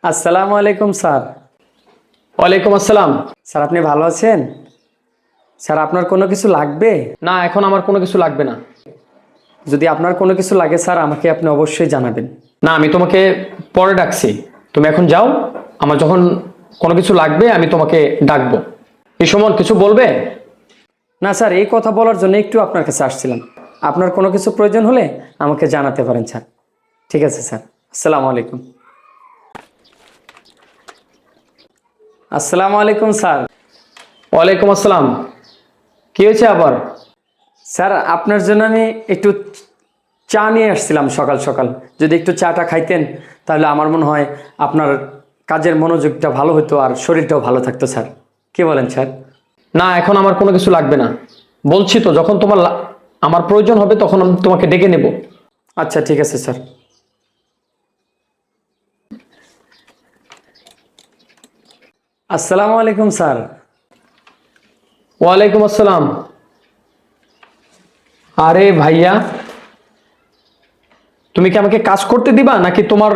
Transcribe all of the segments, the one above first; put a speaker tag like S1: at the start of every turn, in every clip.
S1: আসসালামু আলাইকুম স্যার।
S2: ওয়ালাইকুম আসসালাম।
S1: স্যার আপনি ভালো আছেন? স্যার আপনার কোনো কিছু লাগবে?
S2: না, এখন আমার কোনো কিছু লাগবে না।
S1: যদি আপনার কোনো কিছু লাগে স্যার আমাকে আপনি অবশ্যই জানাবেন।
S2: না, আমি তোমাকে পরে ডাকছি। তুমি এখন যাও। আমার যখন কোনো কিছু লাগবে আমি তোমাকে ডাকবো। এই সময় কিছু বলবে?
S1: না স্যার, এই কথা বলার জন্য একটু আপনার কাছে আসছিলাম। আপনার কোনো কিছু প্রয়োজন হলে আমাকে জানাতে পারেন স্যার। ঠিক আছে স্যার, আসসালামু আলাইকুম। আসসালামু আলাইকুম স্যার।
S2: ওয়ালাইকুম আসসালাম। কি হয়েছে আবার?
S1: স্যার আপনার জন্য আমি একটু চা নিয়ে আসছিলাম সকাল সকাল। যদি একটু চাটা খাইতেন তাহলে আমার মনে হয় আপনার কাজের মনোযোগটা ভালো হতো আর শরীরটাও ভালো থাকতো স্যার। কি বলেন স্যার?
S2: না, এখন আমার কোনো কিছু লাগবে না। বলছি তো, যখন তোমার আমার প্রয়োজন হবে তখন আমি তোমাকে ডেকে নেব।
S1: আচ্ছা ঠিক আছে স্যার। আসসালামু আলাইকুম স্যার।
S2: ওয়ালাইকুম আসসালাম। আরে ভাইয়া, তুমি কি আমাকে কাজ করতে দিবা নাকি তোমার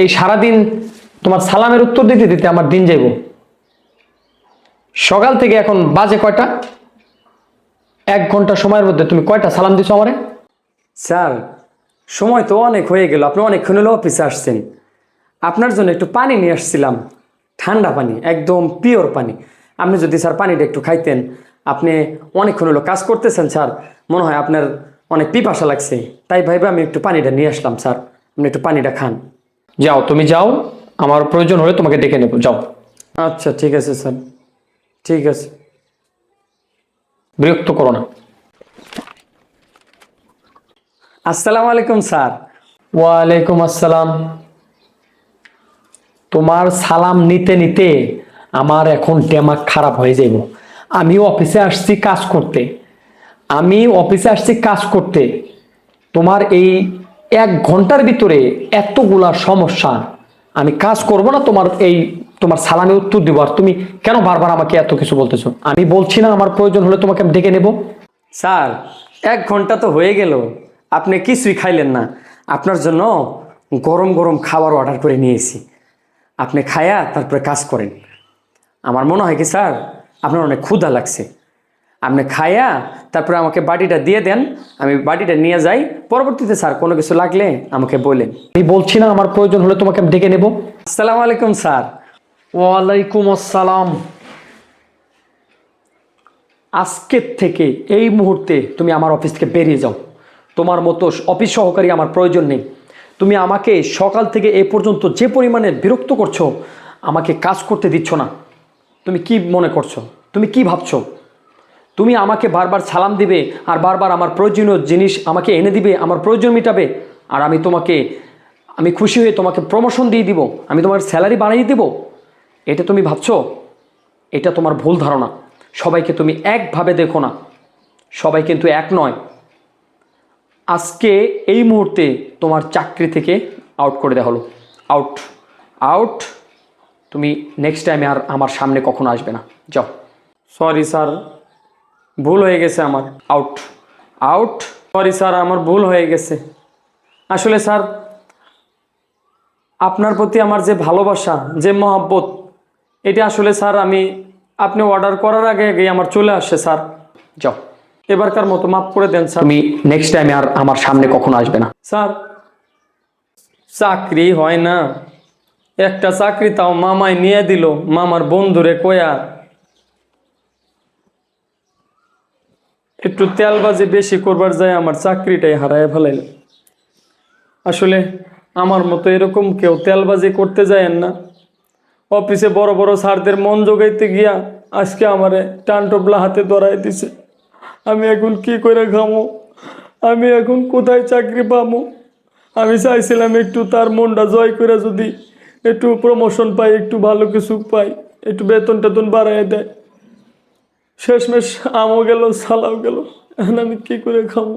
S2: এই সারাদিন তোমার সালামের উত্তর দিতে দিতে আমার দিন যাইব? সকাল থেকে এখন বাজে কয়টা? 1 ঘন্টা সময়ের মধ্যে তুমি কয়টা সালাম দিছো আমারে?
S1: স্যার সময় তো অনেক হয়ে গেল, আপনি অনেকক্ষণ হলো অফিসে আসছেন। আপনার জন্য একটু পানি নিয়ে আসছিলাম, ঠান্ডা পানি, একদম পিওর পানি। আপনি যদি স্যার পানিটা একটু খাইতেন। আপনি অনেকক্ষণ হলো কাজ করতেছেন স্যার, মনে হয় আপনার অনেক পিপাসা লাগছে, তাই ভাইবা আমি একটু পানিটা নিয়ে আসলাম স্যার। আপনি একটু পানিটা খান।
S2: যাও, তুমি যাও। আমার প্রয়োজন হলে তোমাকে ডেকে নেবো, যাও।
S1: আচ্ছা ঠিক আছে স্যার, ঠিক আছে।
S2: বিরক্ত করো না।
S1: আসসালামু আলাইকুম স্যার।
S2: ওয়ালাইকুম আসসালাম। তোমার সালাম নিতে নিতে আমার এখন দেমাগ খারাপ হয়ে যাইব। আমি অফিসে আসছি কাজ করতে। আমি অফিসে আসছি কাজ করতে। তোমার এই 1 ঘন্টার ভিতরে এতগুলা সমস্যা, আমি কাজ করব না তোমার সালামে উত্তর দিব? আর তুমি কেন বারবার আমাকে এত কিছু বলতেছো? আমি বলছি না আমার প্রয়োজন হলে তোমাকে আমি ডেকে নেব?
S1: স্যার 1 ঘন্টা তো হয়ে গেল, আপনি কিছুই খাইলেন না। আপনার জন্য গরম গরম খাবার অর্ডার করে নিয়েছি, আপনি খায়া তারপরে কাজ করেন। আমার মনে হয় কি স্যার, আপনার অনেক ক্ষুধা লাগছে। আপনি খায়া তারপরে আমাকে বাটিটা দিয়ে দেন, আমি বাটিটা নিয়ে যাই। পরবর্তীতে স্যার কোনো কিছু লাগলে আমাকে বলেন।
S2: আমি বলছি না আমার প্রয়োজন হলে তোমাকে আমি ডেকে নেব?
S1: আসসালামু আলাইকুম স্যার।
S2: ওয়ালাইকুম আসসালাম। আজকের থেকে এই মুহূর্তে তুমি আমার অফিস থেকে বেরিয়ে যাও। তোমার মতো অফিস সহকারী আমার প্রয়োজন নেই। তুমি আমাকে সকাল থেকে এ পর্যন্ত যে পরিমাণে বিরক্ত করছো, আমাকে কাজ করতে দিচ্ছ না। তুমি কি মনে করছো? তুমি কি ভাবছো? তুমি আমাকে বারবার সালাম দিবে আর বারবার আমার প্রয়োজনীয় জিনিস আমাকে এনে দিবে, আমার প্রয়োজন মেটাবে, আর আমি খুশি হয়ে তোমাকে প্রমোশন দিয়ে দিব, আমি তোমার স্যালারি বাড়িয়ে দিব। এটা তুমি ভাবছো? এটা তোমার ভুল ধারণা। সবাইকে তুমি একভাবে দেখো না, সবাই কিন্তু এক নয়। আজকে এই মুহূর্তে তোমার চাকরি থেকে আউট করে দেওয়া হলো। Out, out. তুমি নেক্সট টাইমে আর আমার সামনে কখনো আসবে না, যাও।
S1: সরি স্যার, ভুল হয়ে গেছে আমার।
S2: Out, out.
S1: সরি স্যার, আমার ভুল হয়ে গেছে। আসলে স্যার আপনার প্রতি আমার যে ভালোবাসা, যে মহব্বত, এটা আসলে স্যার আপনি অর্ডার করার আগে আগেই আমার চলে আসছে স্যার।
S2: যাও,
S1: এবারকার মতো মাফ করে দেন স্যার।
S2: তুমি নেক্সট টাইমে আর আমার সামনে কখনো আসবে না।
S1: স্যার চাকরি হয় না, একটা চাকরি তাও মামায় নিয়ে দিল, মামার বন্ধুরে কয়া। একটু তেলবাজি বেশি করবার যায় আমার চাকরিটাই হারায় ফেলাইল। আসলে আমার মতো এরকম কেউ তেলবাজি করতে যায়েন না। অফিসে বড় বড় স্যারদের মন জোগাইতে গিয়া আজকে আমারে টানটবলা হাতে ধরাই দিছে। আমি এখন কি করে খামো? আমি এখন কোথায় চাকরি পাবো? আমি চাইছিলাম একটু তার মনটা জয় করে যদি একটু প্রমোশন পাই, একটু ভালো কিছু পাই, একটু বেতন টেতন বাড়াই দেয়। শেষমেশ আমও গেল, সালাও গেল। এখন আমি কি করে খাবো?